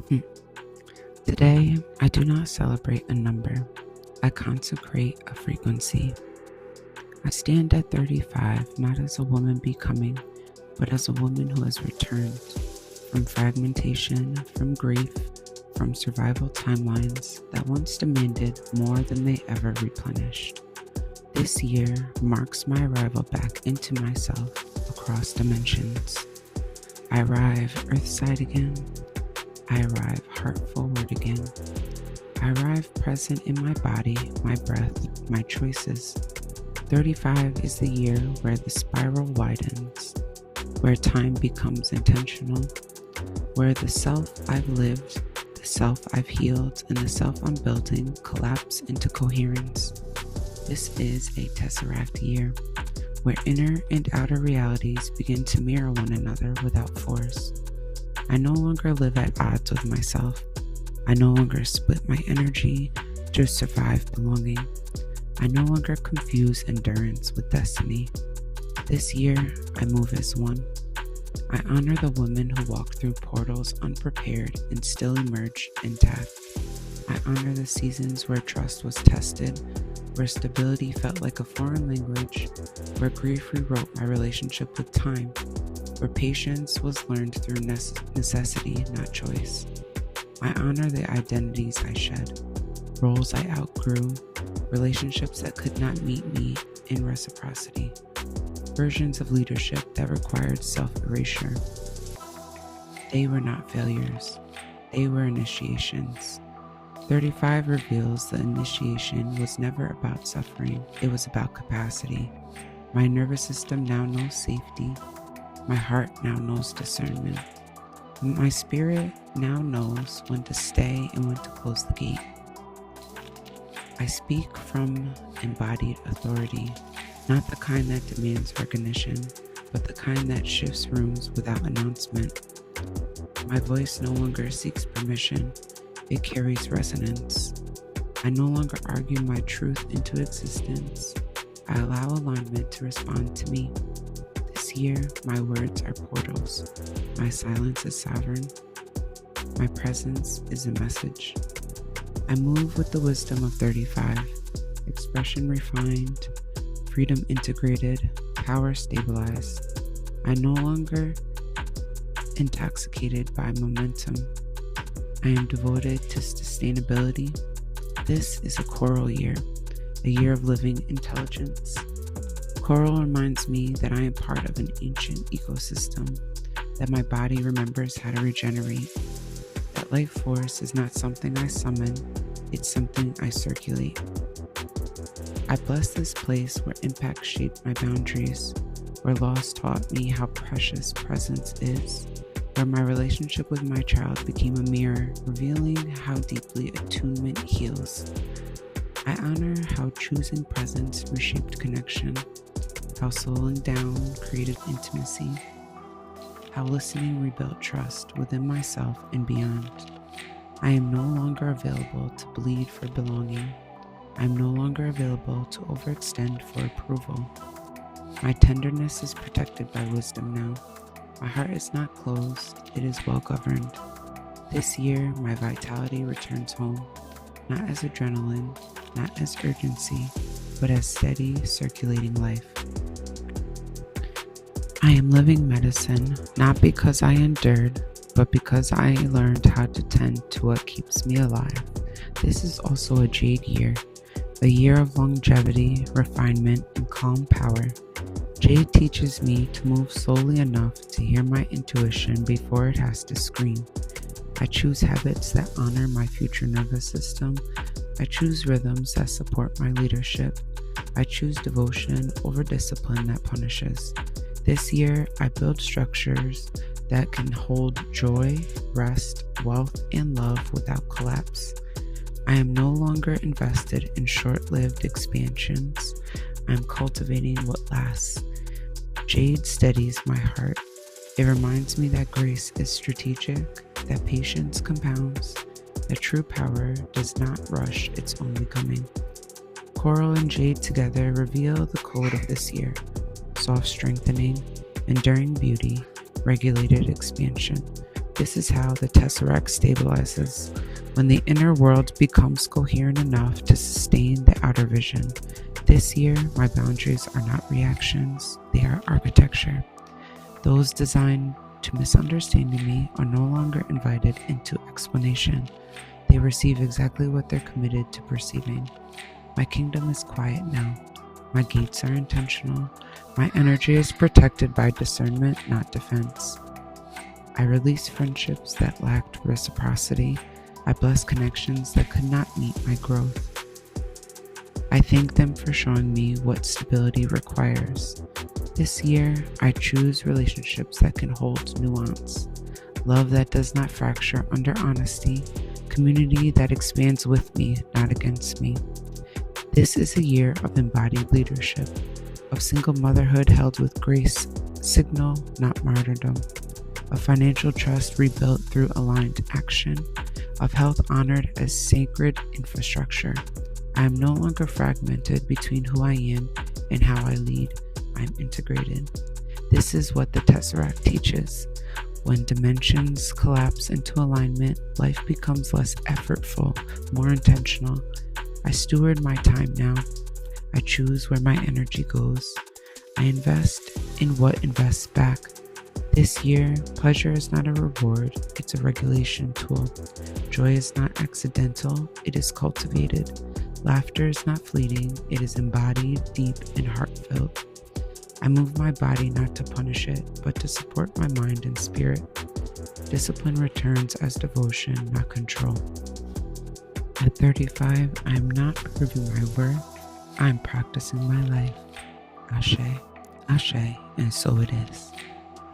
Hmm. Today, I do not celebrate a number. I consecrate a frequency. I stand at 35 not as a woman becoming, but as a woman who has returned from fragmentation, from grief, from survival timelines that once demanded more than they ever replenished. This year marks my arrival back into myself across dimensions. I arrive earthside again. I arrive heart forward again. I arrive present in my body, my breath, my choices. 35 is the year where the spiral widens, where time becomes intentional, where the self I've lived, the self I've healed, and the self I'm building collapse into coherence. This is a Tesseract year, where inner and outer realities begin to mirror one another without force. I no longer live at odds with myself. I no longer split my energy to survive belonging. I no longer confuse endurance with destiny. This year, I move as one. I honor the women who walk through portals unprepared and still emerge intact. I honor the seasons where trust was tested, where stability felt like a foreign language, where grief rewrote my relationship with time, where patience was learned through necessity, not choice. I honor the identities I shed, roles I outgrew, relationships that could not meet me in reciprocity, versions of leadership that required self-erasure. They were not failures, they were initiations. 35 reveals the initiation was never about suffering, it was about capacity. My nervous system now knows safety. My heart now knows discernment. My spirit now knows when to stay and when to close the gate. I speak from embodied authority, not the kind that demands recognition, but the kind that shifts rooms without announcement. My voice no longer seeks permission, it carries resonance. I no longer argue my truth into existence. I allow alignment to respond to me. This year, my words are portals. My silence is sovereign. My presence is a message. I move with the wisdom of 35, expression refined, freedom integrated, power stabilized. I no longer intoxicated by momentum. I am devoted to sustainability. This is a coral year, a year of living intelligence. Coral reminds me that I am part of an ancient ecosystem, that my body remembers how to regenerate, that life force is not something I summon, it's something I circulate. I bless this place where impact shaped my boundaries, where loss taught me how precious presence is, where my relationship with my child became a mirror, revealing how deeply attunement heals. I honor how choosing presence reshaped connection, how slowing down created intimacy, how listening rebuilt trust within myself and beyond. I am no longer available to bleed for belonging. I am no longer available to overextend for approval. My tenderness is protected by wisdom now. My heart is not closed, it is well governed. This year, my vitality returns home, not as adrenaline, not as urgency, but as steady, circulating life. I am living medicine, not because I endured, but because I learned how to tend to what keeps me alive. This is also a Jade year, a year of longevity, refinement, and calm power. Jade teaches me to move slowly enough to hear my intuition before it has to scream. I choose habits that honor my future nervous system. I choose rhythms that support my leadership. I choose devotion over discipline that punishes. This year, I build structures that can hold joy, rest, wealth, and love without collapse. I am no longer invested in short-lived expansions. I am cultivating what lasts. Jade steadies my heart. It reminds me that grace is strategic, that patience compounds, that true power does not rush its own becoming. Coral and Jade together reveal the code of this year: soft strengthening, enduring beauty, regulated expansion. This is how the Tesseract stabilizes when the inner world becomes coherent enough to sustain the outer vision. This year, my boundaries are not reactions, they are architecture. Those designed to misunderstanding me are no longer invited into explanation. They receive exactly what they're committed to perceiving. My kingdom is quiet now. My gates are intentional. My energy is protected by discernment, not defense. I release friendships that lacked reciprocity. I bless connections that could not meet my growth. I thank them for showing me what stability requires. This year, I choose relationships that can hold nuance, love that does not fracture under honesty, community that expands with me, not against me. This is a year of embodied leadership, of single motherhood held with grace, signal, not martyrdom, of financial trust rebuilt through aligned action, of health honored as sacred infrastructure. I am no longer fragmented between who I am and how I lead. I'm integrated. This is what the Tesseract teaches. When dimensions collapse into alignment, life becomes less effortful, more intentional. I steward my time now. I choose where my energy goes. I invest in what invests back. This year, pleasure is not a reward, it's a regulation tool. Joy is not accidental, it is cultivated. Laughter is not fleeting, it is embodied, deep, and heartfelt. I move my body not to punish it, but to support my mind and spirit. Discipline returns as devotion, not control. At 35, I am not proving my worth, I am practicing my life. Ashe, Ashe, and so it is.